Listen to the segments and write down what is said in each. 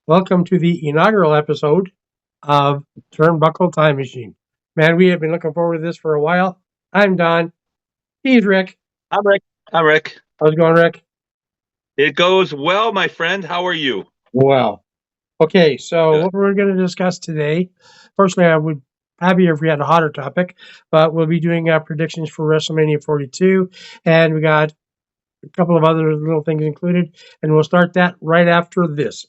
Welcome to the inaugural episode of Turnbuckle Time Machine. Man, we have been looking forward to this for a while. I'm Don. He's Rick. I'm Rick. I'm Rick. How's it going, Rick? It goes well, my friend. How are you? Well. Okay, so Good. what we're going to discuss today, personally, I would happier if we had a hotter topic, but we'll be doing predictions for WrestleMania 42, and we got a couple of other little things included, and we'll start that right after this.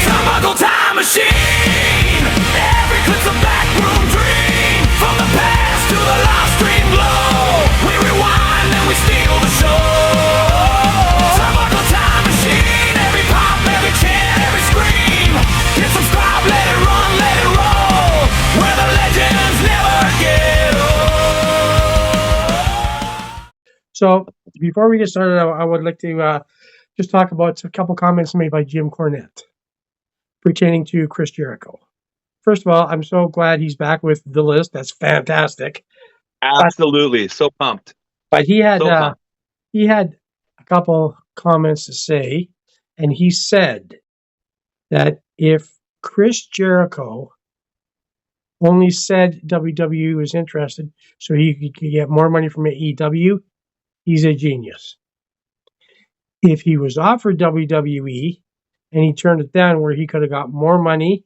Turnbuckle Time Machine. Every clip's a backroom dream. From the past to the live stream glow, we rewind and we steal the show. Turnbuckle Time Machine. Every pop, every chant, every scream. Hit subscribe, let it run, let it roll. Where the legends never get old. So before we get started, I would like to just talk about a couple comments made by Jim Cornette pertaining to Chris Jericho. First of all, I'm so glad he's back with the list. That's fantastic. Absolutely. So pumped. But he had So pumped. he had a couple comments to say, and he said that if Chris Jericho only said WWE was interested so he could get more money from AEW, he's a genius. If he was offered WWE and he turned it down where he could have got more money,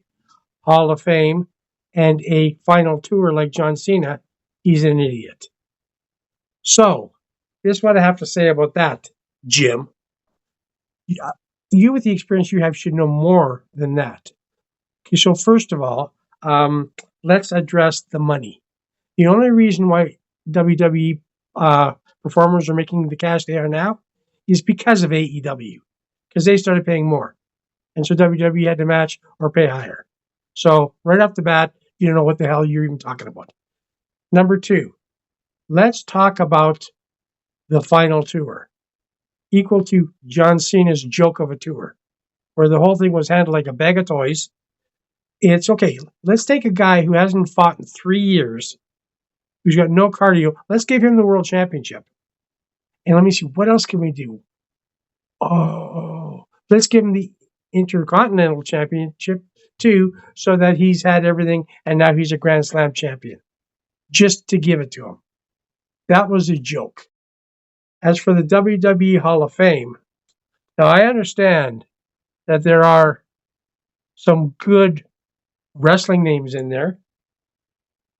Hall of Fame, and a final tour like John Cena, he's an idiot. So, this is what I have to say about that, Jim. You, with the experience you have, should know more than that. Okay, so first of all, let's address the money. The only reason why WWE performers are making the cash they are now is because of AEW, because they started paying more. And so WWE had to match or pay higher. So right off the bat, you don't know what the hell you're even talking about. Number two, let's talk about the final tour, equal to John Cena's joke of a tour, where the whole thing was handled like a bag of toys. It's okay. Let's take a guy who hasn't fought in 3 years, who's got no cardio. Let's give him the world championship. And let me see, what else can we do? Oh, let's give him the Intercontinental Championship too, so that he's had everything and now he's a Grand Slam champion. Just to give it to him. That was a joke. As for the WWE Hall of Fame, now I understand that there are some good wrestling names in there,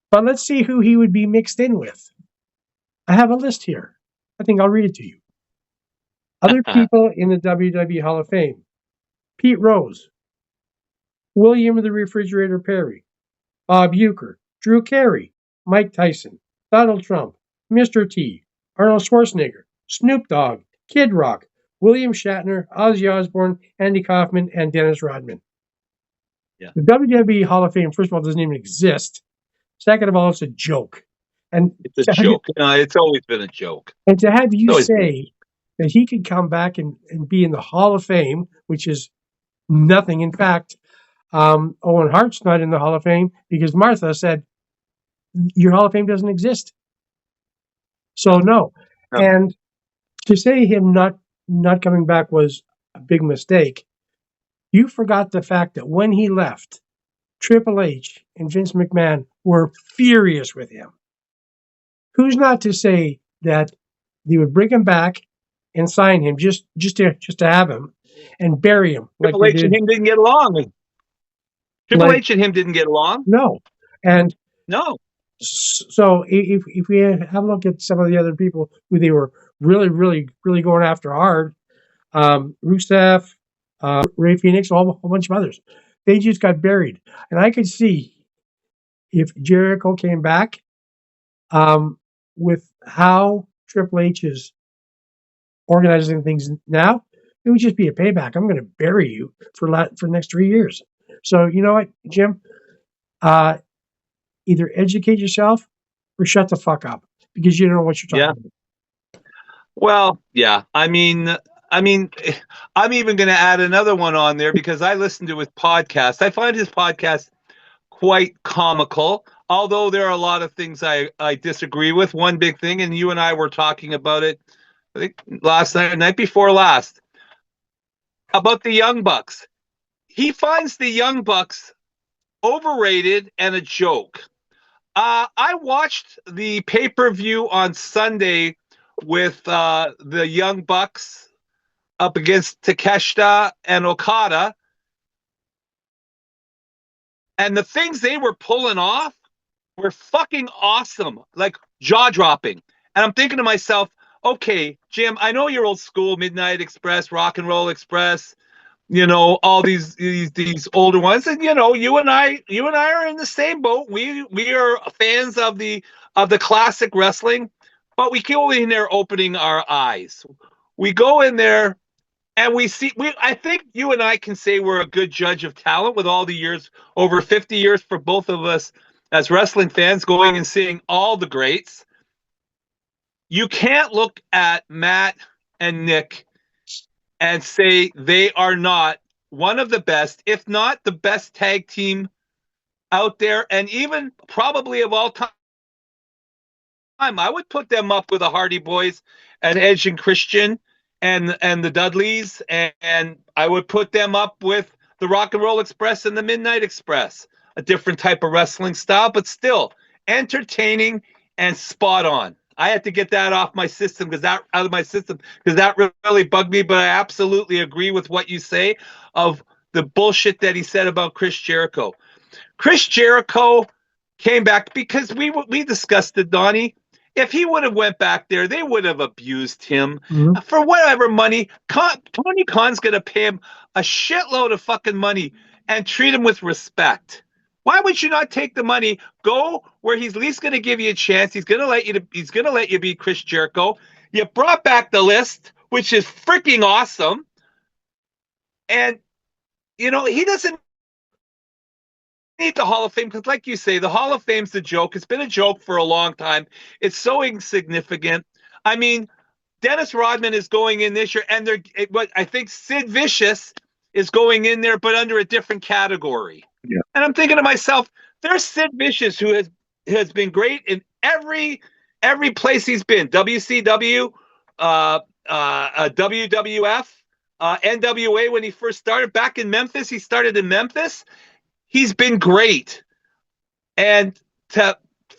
but let's see who he would be mixed in with. I have a list here. I think I'll read it to you. Other people in the WWE Hall of Fame: Pete Rose, William the Refrigerator Perry, Bob Uecker, Drew Carey, Mike Tyson, Donald Trump, Mr. T, Arnold Schwarzenegger, Snoop Dogg, Kid Rock, William Shatner, Ozzy Osbourne, Andy Kaufman, and Dennis Rodman. Yeah. The WWE Hall of Fame, first of all, doesn't even exist. Second of all, it's a joke. And It's a joke. It's always been a joke. And to have you always say that he could come back and be in the Hall of Fame, which is nothing. In fact, Owen Hart's not in the Hall of Fame because Martha said, your Hall of Fame doesn't exist. So no. And to say him not coming back was a big mistake. You forgot the fact that when he left, Triple H and Vince McMahon were furious with him. Who's not to say that they would bring him back and sign him just to have him and bury him? Triple H and him didn't get along. Triple H and him didn't get along. No. And no. So if we have a look at some of the other people who they were really, really, really going after hard, Rusev, Ray Phoenix, a whole bunch of others, they just got buried. And I could see if Jericho came back, with how Triple H is organizing things now, it would just be a payback. I'm going to bury you for the next 3 years. So you know what, Jim? Either educate yourself or shut the fuck up because you don't know what you're talking about. Well, yeah. I mean, I'm even going to add another one on there because I listened to his podcast. I find his podcast quite comical, although there are a lot of things I disagree with. One big thing, and you and I were talking about it, I think last night, night before last. about the Young Bucks. He finds the Young Bucks overrated and a joke. I watched the pay-per-view on Sunday with the Young Bucks up against Takeshita and Okada. And the things they were pulling off were fucking awesome, like jaw-dropping. And I'm thinking to myself, okay, Jim, I know you're old school, Midnight Express, Rock and Roll Express, all these older ones, and you and I are in the same boat. We are fans of the classic wrestling, but we go in there opening our eyes. We go in there and we see. I think you and I can say we're a good judge of talent with all the years, over 50 years for both of us as wrestling fans, going and seeing all the greats. You can't look at Matt and Nick and say they are not one of the best, if not the best tag team out there, and even probably of all time. I would put them up with the Hardy Boys and Edge and Christian and the Dudleys, and I would put them up with the Rock and Roll Express and the Midnight Express. A different type of wrestling style, but still entertaining and spot on. I had to get that off my system because that really bugged me. But I absolutely agree with what you say of the bullshit that he said about Chris Jericho. Chris Jericho came back because we discussed it, Donnie. If he would have went back there, they would have abused him for whatever money. Tony Khan's going to pay him a shitload of fucking money and treat him with respect. Why would you not take the money, go where he's at least going to give you a chance? He's going to let you be Chris Jericho. You brought back the list, which is freaking awesome. And he doesn't need the Hall of Fame because, like you say, the Hall of Fame's a joke. It's been a joke for a long time. It's so insignificant. I mean, Dennis Rodman is going in this year, and I think Sid Vicious is going in there, but under a different category. Yeah. And I'm thinking to myself, there's Sid Vicious, who has been great in every place he's been. WCW, WWF, NWA when he first started. Back in Memphis, he started in Memphis. He's been great. And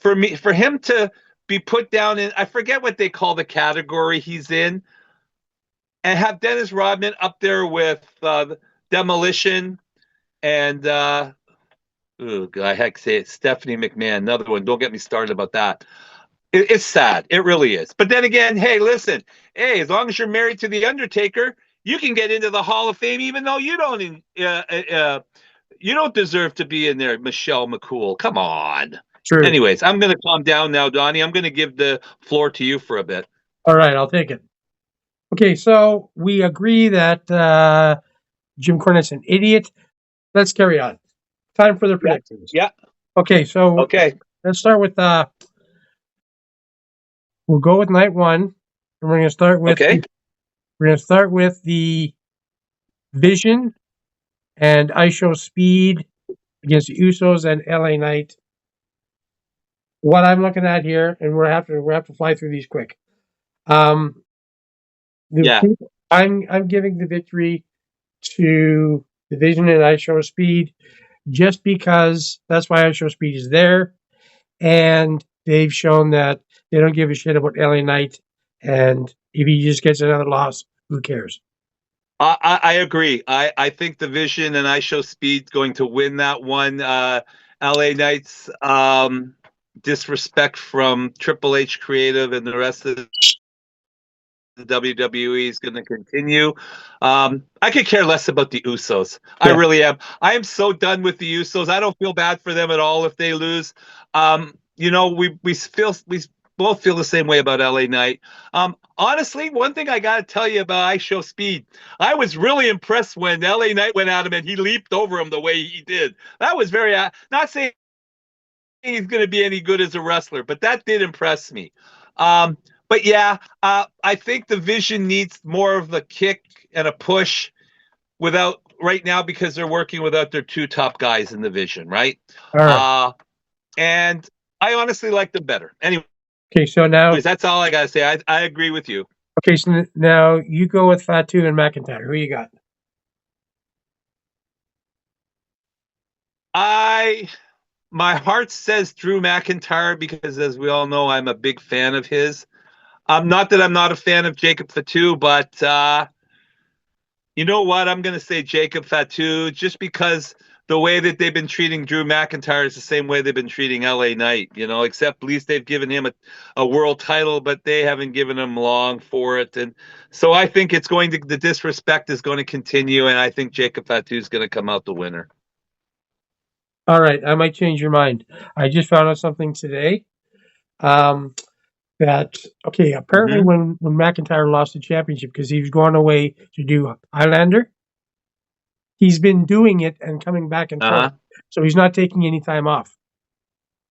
for him to be put down in, I forget what they call the category he's in, and have Dennis Rodman up there with Demolition and I heck say it, Stephanie McMahon, another one. Don't get me started about that. It's sad. It really is. But then again, hey, listen. Hey, as long as you're married to the Undertaker, you can get into the Hall of Fame, even though you don't deserve to be in there. Michelle McCool, come on. True. Anyways, I'm going to calm down now, Donnie. I'm going to give the floor to you for a bit. All right, I'll take it. Okay, so we agree that Jim Cornette's an idiot. Let's carry on. Time for the predictions. Yeah. Okay, so let's start with we'll go with night one, and we're going to start with the Vision and ISHO Speed against the Usos and LA Knight. What I'm looking at here, and we have to fly through these quick. I'm giving the victory to the Vision and ISHO Speed, just because that's why ISHO Speed is there, and they've shown that they don't give a shit about LA Knight, and if he just gets another loss, who cares? I agree. I think the Vision and ISHO Speed going to win that one. LA Knight's disrespect from Triple H Creative and the rest of the WWE is going to continue. I could care less about the Usos. Yeah. I really am. I am so done with the Usos. I don't feel bad for them at all if they lose. We both feel the same way about LA Knight. Honestly, one thing I got to tell you about ISHO Speed, I was really impressed when LA Knight went at him and he leaped over him the way he did. That was very, not saying he's going to be any good as a wrestler, but that did impress me. But yeah, I think the Vision needs more of a kick and a push right now because they're working without their two top guys in the Vision, right? And I honestly like them better. Anyway. Okay, so now that's all I gotta say. I agree with you. Okay, so now you go with Fatu and McIntyre. Who you got? My heart says Drew McIntyre because, as we all know, I'm a big fan of his. Not that I'm not a fan of Jacob Fatu, but you know what? I'm going to say Jacob Fatu just because the way that they've been treating Drew McIntyre is the same way they've been treating LA Knight, except at least they've given him a world title, but they haven't given him long for it. And so I think the disrespect is going to continue, and I think Jacob Fatu is going to come out the winner. All right, I might change your mind. I just found out something today. Apparently when McIntyre lost the championship because he was going away to do Highlander, he's been doing it and coming back and forth. So he's not taking any time off.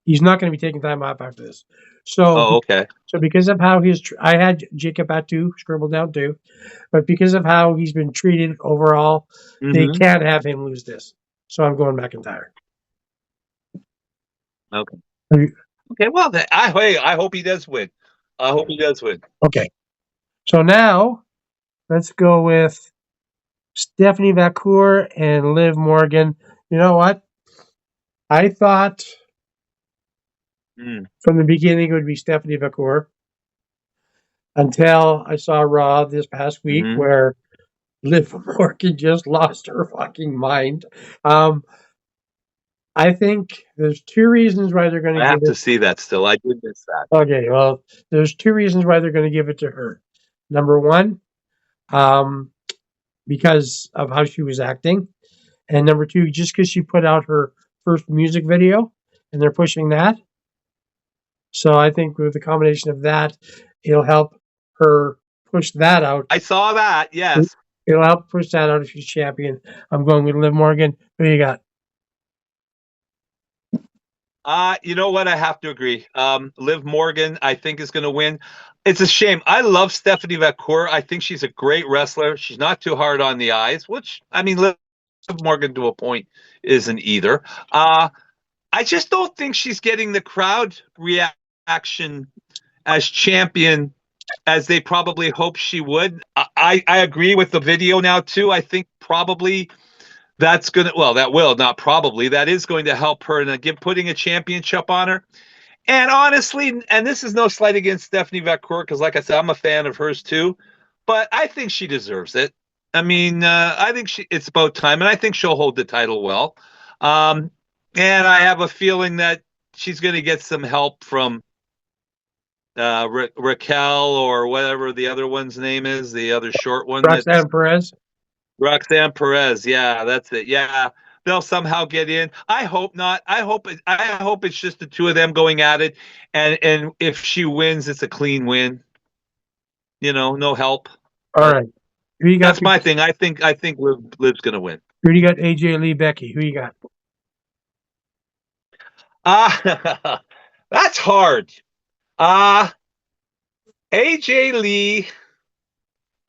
He's not going to be taking time off after this. So, okay. So because of how I had Jacob Fatu scribbled down too, but because of how he's been treated overall, they can't have him lose this. So I'm going McIntyre. Okay. Okay. Well, I hope he does win. I hope he does win. Okay. So now let's go with Stephanie Vacour and Liv Morgan. You know what? I thought from the beginning it would be Stephanie Vacour until I saw Raw this past week where Liv Morgan just lost her fucking mind. I think there's two reasons why they're going to. I have to see that still. I did miss that. Okay, well, there's two reasons why they're going to give it to her. Number one, because of how she was acting, and number two, just because she put out her first music video, and they're pushing that. So I think with the combination of that, it'll help her push that out. I saw that. Yes, it'll help push that out if she's champion. I'm going with Liv Morgan. Who you got? You know what? I have to agree. Liv Morgan, I think, is going to win. It's a shame. I love Stephanie Vacour. I think she's a great wrestler. She's not too hard on the eyes, which, I mean, Liv Morgan to a point isn't either. I just don't think she's getting the crowd reaction as champion as they probably hoped she would. I agree with the video now, too. I think probably that is going to help her and putting a championship on her. And honestly, and this is no slight against Stephanie Vacour, because like I said, I'm a fan of hers too, but I think she deserves it. I mean, I think it's about time, and I think she'll hold the title well. And I have a feeling that she's going to get some help from Raquel or whatever the other one's name is, the other short one. Roxanne Perez. Roxanne Perez, yeah, that's it. Yeah, they'll somehow get in. I hope not. I hope it's just the two of them going at it, and if she wins, it's a clean win. No help. All right. Who you got? That's my thing. I think Liv's gonna win. Who do you got? AJ Lee, Becky. Who you got? That's hard. AJ Lee,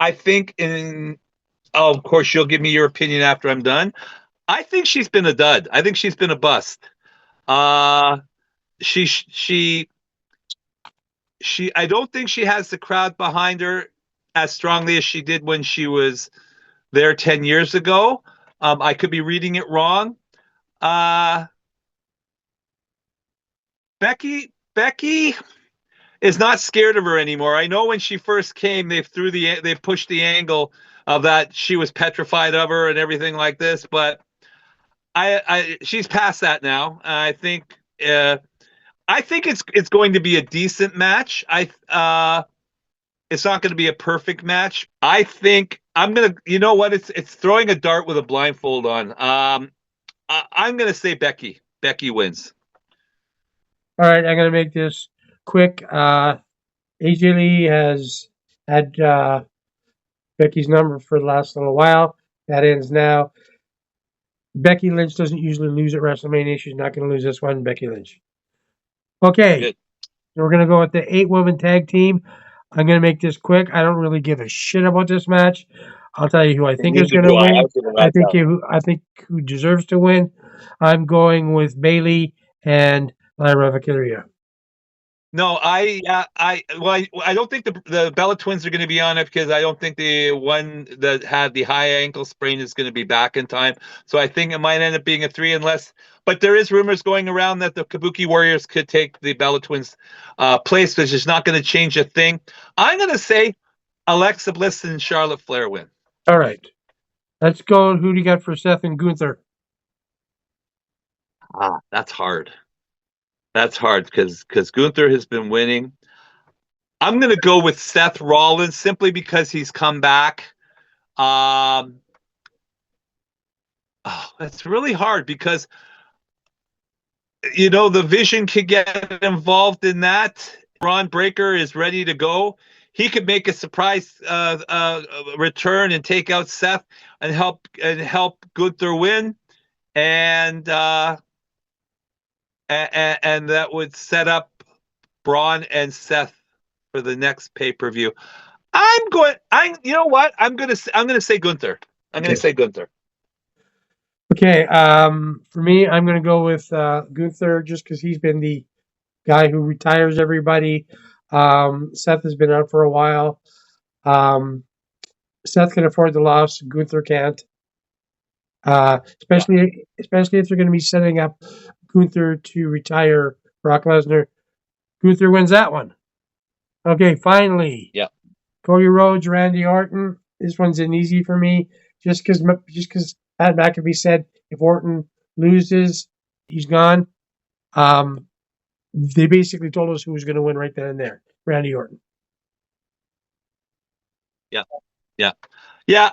I think of course, you'll give me your opinion after I'm done. I think she's been a dud. I think she's been a bust. I don't think she has the crowd behind her as strongly as she did when she was there 10 years ago. I could be reading it wrong. Becky is not scared of her anymore. I know when she first came, they pushed the angle of that she was petrified of her and everything like this, but she's past that now. I think it's going to be a decent match. It's not going to be a perfect match. I think I'm gonna. You know what? It's throwing a dart with a blindfold on. I'm gonna say Becky. Becky wins. All right, I'm gonna make this quick. AJ Lee has had Becky's number for the last little while. That ends now. Becky Lynch doesn't usually lose at WrestleMania. She's not going to lose this one. Becky Lynch. Okay. Good. So we're going to go with the 8-woman tag team. I'm going to make this quick. I don't really give a shit about this match. I'll tell you who I think is going to win. I think who deserves to win. I'm going with Bayley and Lyra Valkyria. No, I don't think the Bella Twins are going to be on it because I don't think the one that had the high ankle sprain is going to be back in time. So I think it might end up being a 3 unless. But there is rumors going around that the Kabuki Warriors could take the Bella Twins' place, which is not going to change a thing. I'm going to say Alexa Bliss and Charlotte Flair win. All right. Let's go. Who do you got for Seth and Gunther? That's hard. That's hard because Gunther has been winning. I'm going to go with Seth Rollins simply because he's come back. That's really hard because, the Vision could get involved in that. Braun Breaker is ready to go. He could make a surprise return and take out Seth and help Gunther win, and that would set up Braun and Seth for the next pay-per-view. You know what? I'm gonna say Gunther. I'm gonna say Gunther. Okay. For me, I'm gonna go with Gunther just because he's been the guy who retires everybody. Seth has been out for a while. Seth can afford the loss. Gunther can't. Especially if they're going to be setting up Gunther to retire Brock Lesnar. Gunther wins that one. Okay, finally. Yeah. Cody Rhodes, Randy Orton. This one's an easy for me. Just because Pat McAfee said if Orton loses, he's gone. They basically told us who was going to win right then and there. Randy Orton. Yeah.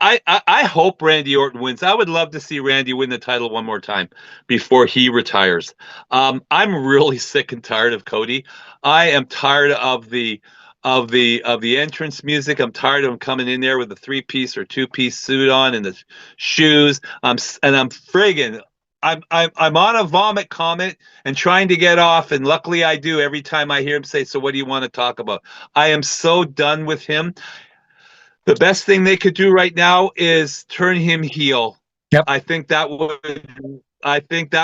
I hope Randy Orton wins. I would love to see Randy win the title one more time before he retires. I'm really sick and tired of Cody. I am tired of the entrance music. I'm tired of him coming in there with a 3-piece or 2-piece suit on and the shoes. I'm on a vomit comment and trying to get off, and luckily I do every time I hear him say, "So what do you want to talk about?" I am so done with him. The best thing they could do right now is turn him heel. Yep. I think that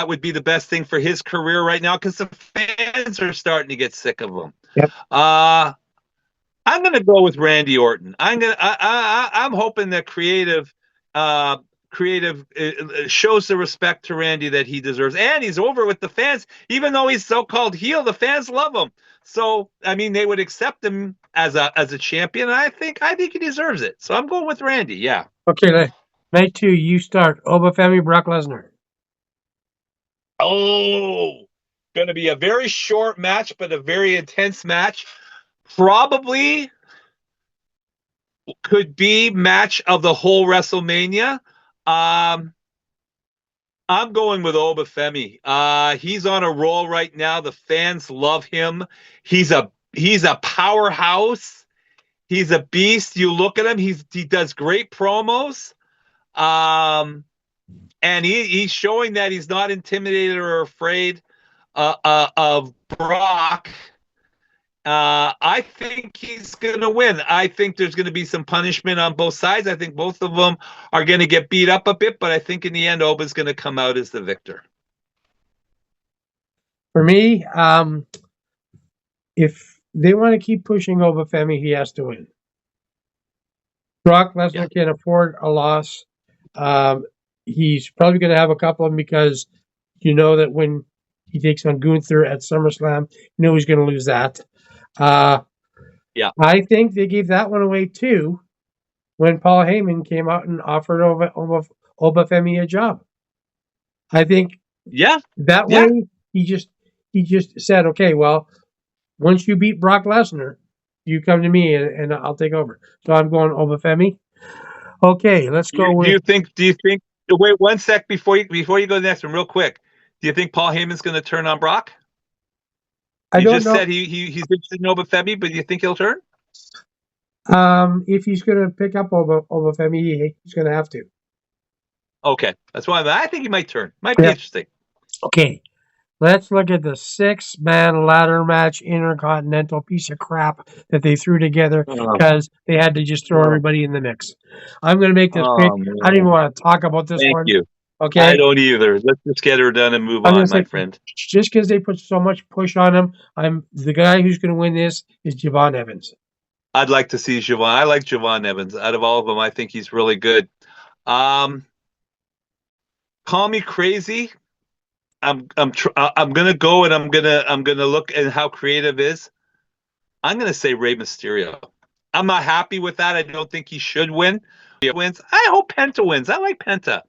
would be the best thing for his career right now because the fans are starting to get sick of him. Yep. I'm going to go with Randy Orton. I'm hoping that creative shows the respect to Randy that he deserves, and he's over with the fans. Even though he's so-called heel, the fans love him. So I mean, they would accept him as a champion. And I think he deserves it. So I'm going with Randy. Yeah. Okay, night 2, you start. Obafemi, Brock Lesnar. Oh, going to be a very short match, but a very intense match. Probably could be match of the whole WrestleMania. I'm going with Obafemi. He's on a roll right now. The fans love him. He's a powerhouse. He's a beast. You look at him. He does great promos. And he's showing that he's not intimidated or afraid of Brock. I think he's going to win. I think there's going to be some punishment on both sides. I think both of them are going to get beat up a bit, but I think in the end, Oba's going to come out as the victor. For me, if they want to keep pushing Obafemi, he has to win. Brock Lesnar can afford a loss. He's probably going to have a couple of them because you know that when he takes on Gunther at SummerSlam, you know he's going to lose that. I think they gave that one away too when Paul Heyman came out and offered Obafemi a job. I think that way he just said, okay, well, once you beat Brock Lesnar, you come to me and I'll take over. So I'm going Obafemi. Okay, let's go. Do you think? Wait 1 sec before you go to the next one, real quick. Do you think Paul Heyman's going to turn on Brock? I don't know. Said he's interested in Obafemi, but do you think he'll turn? If he's going to pick up Obafemi, he's going to have to. Okay, that's why I think he might turn. Might be interesting. Okay, let's look at the 6-man ladder match intercontinental piece of crap that they threw together because they had to just throw everybody in the mix. I'm going to make this pick. I don't even want to talk about this one. Thank you. Okay, I don't either. Let's just get her done and move I'm gonna on, say my friend. just because they put so much push on him, I'm the guy who's going to win this is Javon Evans. I'd like to see Javon. I like Javon Evans. Out of all of them, I think he's really good. Um, Call me crazy. I'm gonna go and I'm gonna look at how creative is. I'm gonna say Rey Mysterio. I'm not happy with that. I don't think he should win. He wins. I hope Penta wins. I like Penta,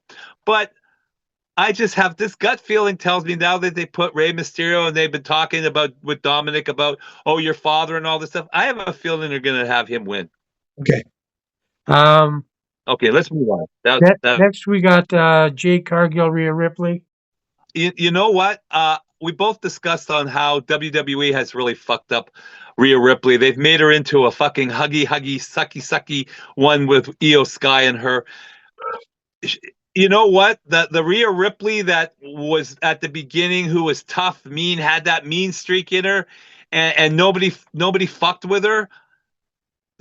but I just have this gut feeling tells me now that they put Rey Mysterio and they've been talking about with Dominic about your father and all this stuff. I have a feeling they're gonna have him win. Okay. Um, Okay, let's move on. Next we got Jade Cargill, Rhea Ripley. You know what? We both discussed on how WWE has really fucked up Rhea Ripley. They've made her into a fucking huggy, sucky one with Io Sky and her. You know what? The Rhea Ripley that was at the beginning, who was tough, mean, had that mean streak in her, and nobody fucked with her.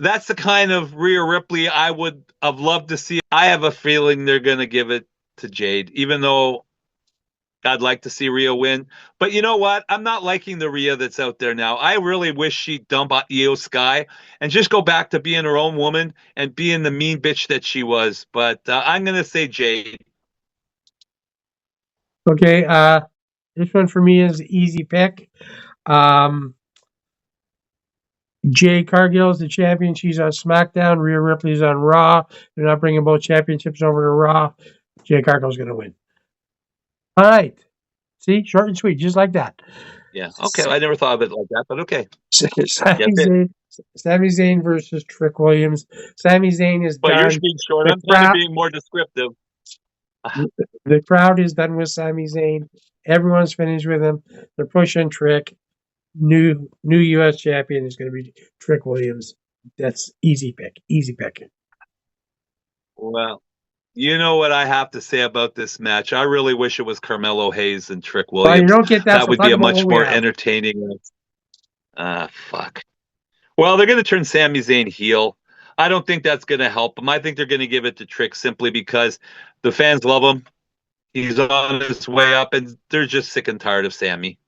That's the kind of Rhea Ripley I would have loved to see. I have a feeling they're gonna give it to Jade, even though I'd like to see Rhea win. But you know what? I'm not liking the Rhea that's out there now. I really wish she'd dump Io Sky and just go back to being her own woman and being the mean bitch that she was. But I'm going to say Jade. Okay, this one for me is an easy pick. Jade Cargill is the champion. She's on SmackDown. Rhea Ripley's on Raw. They're not bringing both championships over to Raw. Jade Cargill's going to win. All right. See, short and sweet, just like that. Yeah. Okay. I never thought of it like that, but okay. Sami Zayn versus Trick Williams. Sami Zayn is But done. you're being short. I'm trying to be more descriptive. The crowd is done with Sami Zayn. Everyone's finished with him. They're pushing Trick. New U.S. champion is going to be Trick Williams. That's easy pick. Easy pick. Well, you know what I have to say about this match. I really wish it was Carmelo Hayes and Trick Williams. Well, you don't get that. That so would talk be a about much what we more have. entertaining. Fuck. Well, they're going to turn Sami Zayn heel. I don't think that's going to help him. I think they're going to give it to Trick simply because the fans love him. He's on his way up, and they're just sick and tired of Sammy.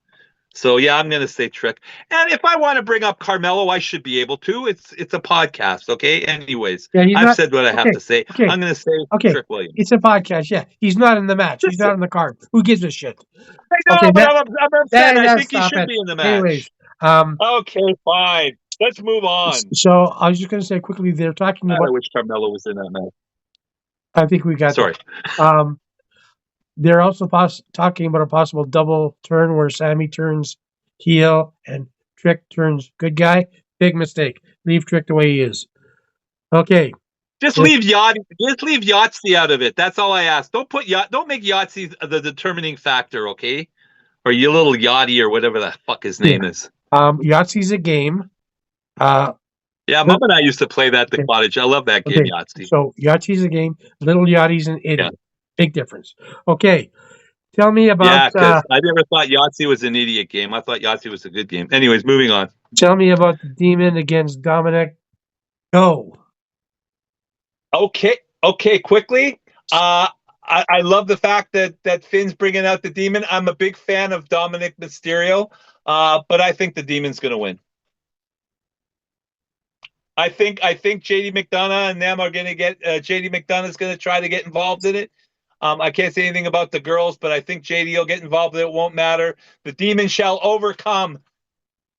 So yeah, I'm going to say Trick. And if I want to bring up Carmelo, I should be able to. It's a podcast, okay? Anyways, Yeah, I've said what I have to say. Okay. I'm going to say Trick Williams. It's a podcast. Yeah, he's not in the match. He's not in the card. Who gives a shit? I know, Okay, but I'm upset. I think he should be in the match. Anyways, okay, fine. Let's move on. So I was just going to say quickly, they're talking about. I wish Carmelo was in that match. I think we got. Sorry. That. They're also talking about a possible double turn where Sammy turns heel and Trick turns good guy. Big mistake. Leave Trick the way he is. Okay. Just leave Yahtzee out of it. That's all I ask. Don't make Yahtzee the determining factor, okay? Or you little Yachty or whatever the fuck his name is. Yahtzee's a game. Yeah, Mom and I used to play that at the cottage. I love that game, Yahtzee. So Yahtzee's a game. Little Yachty's an idiot. Yeah. Big difference. Okay. Tell me about... Yeah, because I never thought Yahtzee was an idiot game. I thought Yahtzee was a good game. Anyways, moving on. Tell me about the Demon against Dominic. Go. Okay, quickly. I love the fact that Finn's bringing out the Demon. I'm a big fan of Dominic Mysterio, but I think the Demon's going to win. I think JD McDonough and them are going to get JD McDonough's going to try to get involved in it. I can't say anything about the girls, but I think JD will get involved. It won't matter. The Demon shall overcome.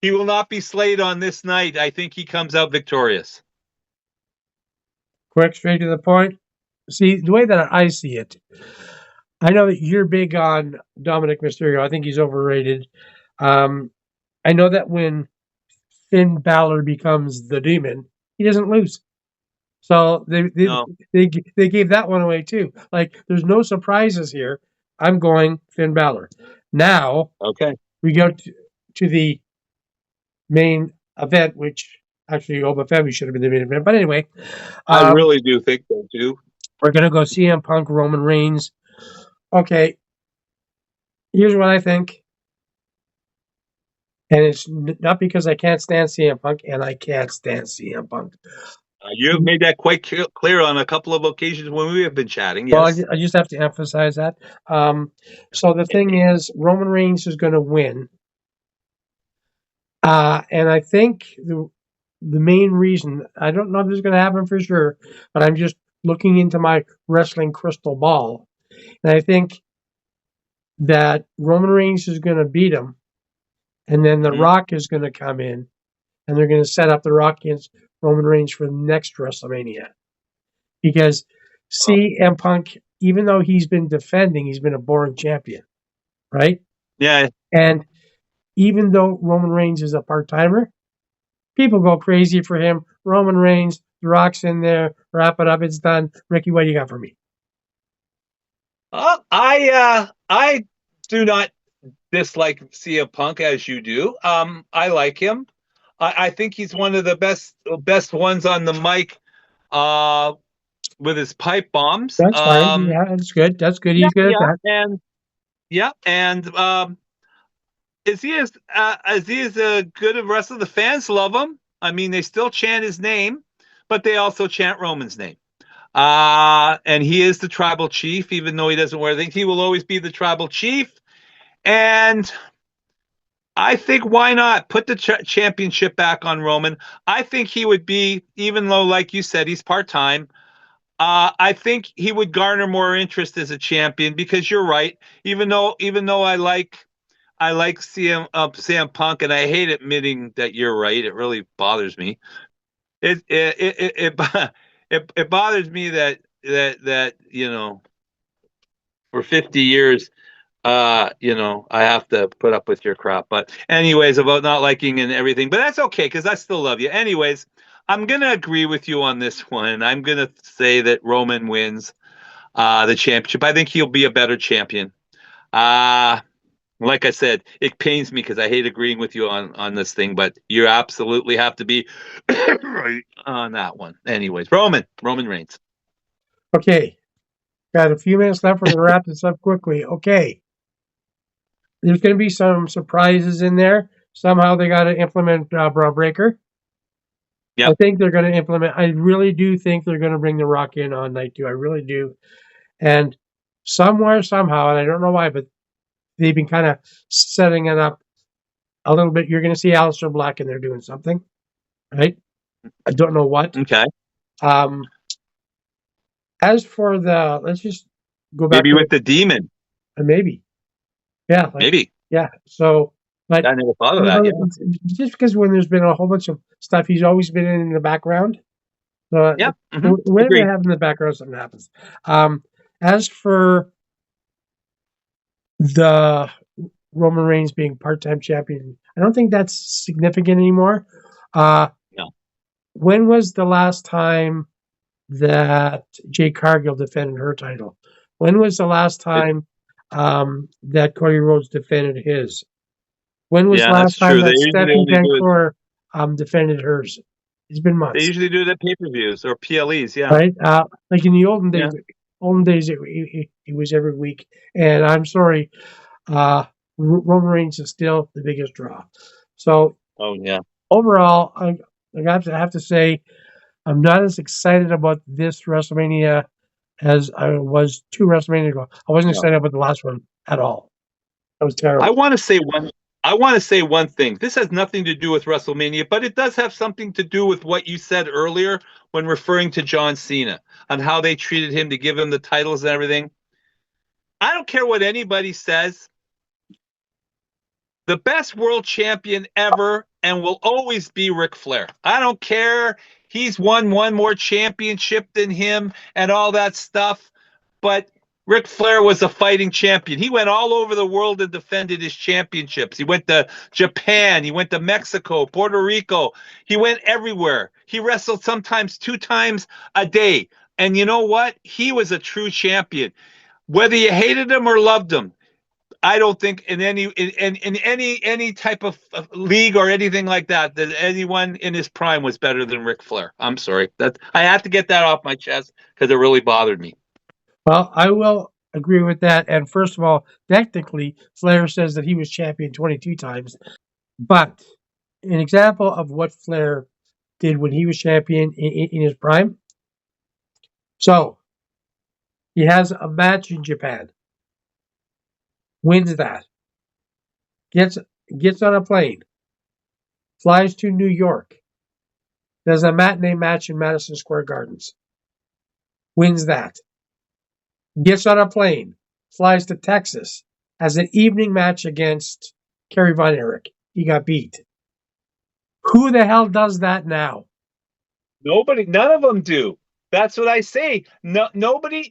He will not be slayed on this night. I think he comes out victorious. Quick, straight to the point. See, the way that I see it, I know that you're big on Dominic Mysterio. I think he's overrated. I know that when Finn Balor becomes the Demon, he doesn't lose. So they gave that one away too. Like, there's no surprises here. I'm going Finn Balor. Now, okay, we go to the main event, which actually Oba Femi should have been the main event. But anyway, I really do think so too. We're gonna go CM Punk, Roman Reigns. Okay, here's what I think. And it's not because I can't stand CM Punk, and I can't stand CM Punk. You have made that quite clear on a couple of occasions when we have been chatting. Well, Yes. I just have to emphasize that. So the thing is, Roman Reigns is going to win. And I think the main reason, I don't know if this is going to happen for sure, but I'm just looking into my wrestling crystal ball. And I think that Roman Reigns is going to beat him. And then The Rock is going to come in. And they're going to set up The Rock against Roman Reigns for the next WrestleMania. Because CM Punk, even though he's been defending, he's been a boring champion. Right? Yeah. And even though Roman Reigns is a part-timer, people go crazy for him. Roman Reigns, The Rock's in there. Wrap it up. It's done. Ricky, what do you got for me? I do not dislike CM Punk as you do. I like him. I think he's one of the best ones on the mic. With his pipe bombs. That's fine. Yeah, that's good. That's good. He's good at that. And is he as good a wrestler? The fans love him. I mean, they still chant his name, but they also chant Roman's name. And he is the tribal chief, even though he doesn't wear things. He will always be the tribal chief. And I think why not put the championship back on Roman? I think he would be, even though, like you said, he's part-time. I think he would garner more interest as a champion because you're right. Even though I like CM Punk, and I hate admitting that you're right. It really bothers me. It bothers me that for 50 years, I have to put up with your crap. But anyways, about not liking and everything, but that's okay because I still love you. Anyways, I'm going to agree with you on this one. I'm going to say that Roman wins the championship. I think he'll be a better champion. Like I said, it pains me because I hate agreeing with you on this thing, but you absolutely have to be right on that one. Anyways, Roman Reigns. Okay. Got a few minutes left. We're going to wrap this up quickly. Okay. There's going to be some surprises in there. Somehow they got to implement Braun Breaker. Yeah, I think they're going to implement. I really do think they're going to bring The Rock in on night 2. I really do. And somewhere, somehow, and I don't know why, but they've been kind of setting it up a little bit. You're going to see Aleister Black in there doing something, right? I don't know what. Okay. As for let's just go back. Maybe with the demon. Maybe. Yeah. Maybe. Yeah. So, but I never thought of that. Yeah. Just because when there's been a whole bunch of stuff, he's always been in the background. So yeah. Whenever they have him in the background, something happens. As for the Roman Reigns being part-time champion, I don't think that's significant anymore. No. When was the last time that Jade Cargill defended her title? When was the last time that Cody Rhodes defended his? When was the last time that Stephanie Vancouver defended hers? It's been months. They usually do it at pay-per-views or PLEs, yeah. Right? Like in the olden days, it was every week. And I'm sorry, Roman Reigns is still the biggest draw. So, overall, I have to say, I'm not as excited about this WrestleMania as I was 2 WrestleMania ago. I wasn't excited about the last one at all. That was terrible. I want to say one thing. This has nothing to do with WrestleMania, but it does have something to do with what you said earlier when referring to John Cena and how they treated him to give him the titles and everything. I don't care what anybody says. The best world champion ever and will always be Ric Flair. I don't care. He's won one more championship than him and all that stuff. But Ric Flair was a fighting champion. He went all over the world and defended his championships. He went to Japan. He went to Mexico, Puerto Rico. He went everywhere. He wrestled sometimes 2 times a day. And you know what? He was a true champion. Whether you hated him or loved him, I don't think in any type of league or anything like that anyone in his prime was better than Ric Flair. I'm sorry. I have to get that off my chest because it really bothered me. Well, I will agree with that. And first of all, technically, Flair says that he was champion 22 times. But an example of what Flair did when he was champion in his prime. So he has a match in Japan, wins that, gets on a plane, flies to New York, does a matinee match in Madison Square Gardens, wins that, gets on a plane, flies to Texas, has an evening match against Kerry Von Erich. He got beat. Who the hell does that now? Nobody, none of them do. That's what I say. No, nobody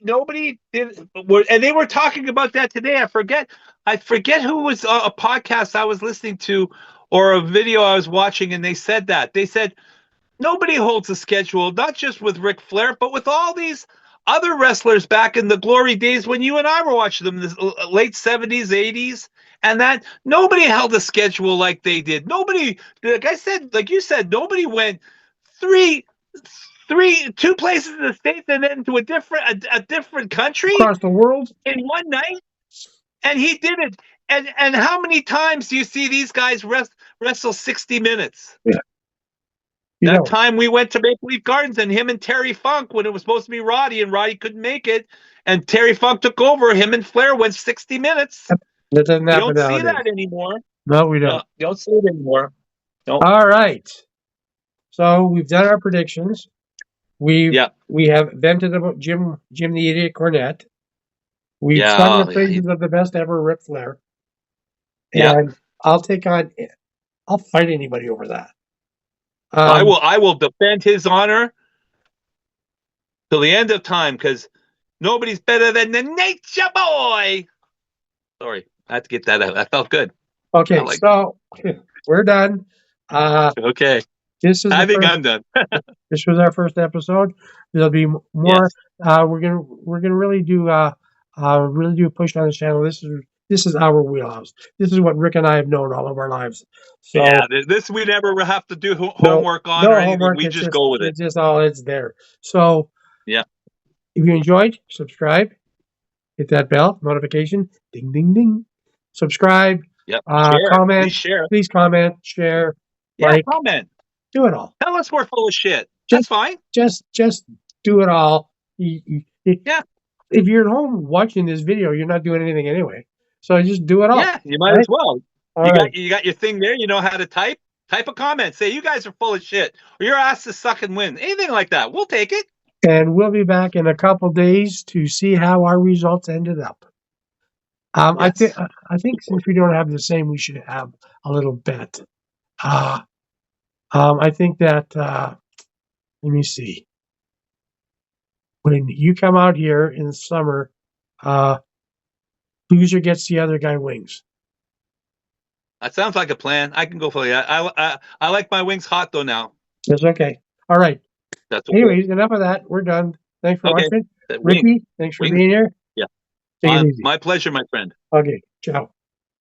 did. And they were talking about that today. I forget who was a podcast I was listening to or a video I was watching, and they said that. They said nobody holds a schedule, not just with Ric Flair, but with all these other wrestlers back in the glory days when you and I were watching them, the late 70s, 80s, and that nobody held a schedule like they did. Nobody, like you said, nobody went two places in the States and then to a different country Across the world? in one night. And he did it. And how many times do you see these guys wrestle 60 minutes? Yeah. That time we went to Maple Leaf Gardens and him and Terry Funk when it was supposed to be Roddy and Roddy couldn't make it and Terry Funk took over. Him and Flair went 60 minutes. That doesn't happen You don't see nowadays. that anymore. No, we don't. No, you don't see it anymore. No. All right. So we've done our predictions. We have vented about Jim the Idiot Cornette. We've sung the praises of the best ever Ric Flair. And I'll fight anybody over that. I will defend his honor till the end of time because nobody's better than the Nature Boy. Sorry, I had to get that out. That felt good. Okay, so we're done. Okay. I'm done. This was our first episode. There'll be more. Yes. We're gonna really do a push on the channel. This is our wheelhouse. This is what Rick and I have known all of our lives. So, this we never have to do homework on or anything. Homework, we just go with it. It's there. So if you enjoyed, subscribe, hit that bell notification, ding ding ding. Subscribe. Yep. Comment. Please comment, share. Comment. Do it all. Tell us we're full of shit. That's fine. Just do it all. If you're at home watching this video, you're not doing anything anyway. So just do it all. Yeah, you might as well. You got your thing there. You know how to type. Type a comment. Say you guys are full of shit, or your ass is suck and win. Anything like that. We'll take it. And we'll be back in a couple days to see how our results ended up. I think since we don't have the same, we should have a little bet. I think that. Let me see. When you come out here in the summer, loser gets the other guy wings. That sounds like a plan. I can go for that. I like my wings hot though now. That's okay. All right. That's okay. Anyways, enough of that. We're done. Thanks for watching. Ricky, thanks for being here. Yeah. Take it easy. My pleasure, my friend. Okay. Ciao.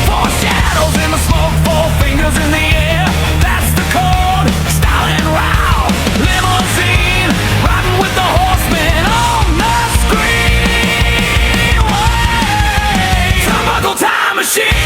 4 shadows in the smoke, 4 fingers in the air. That's the code. Styling round. Limousine. Riding with the horsemen on the screen. Way. Turnbuckle time machine.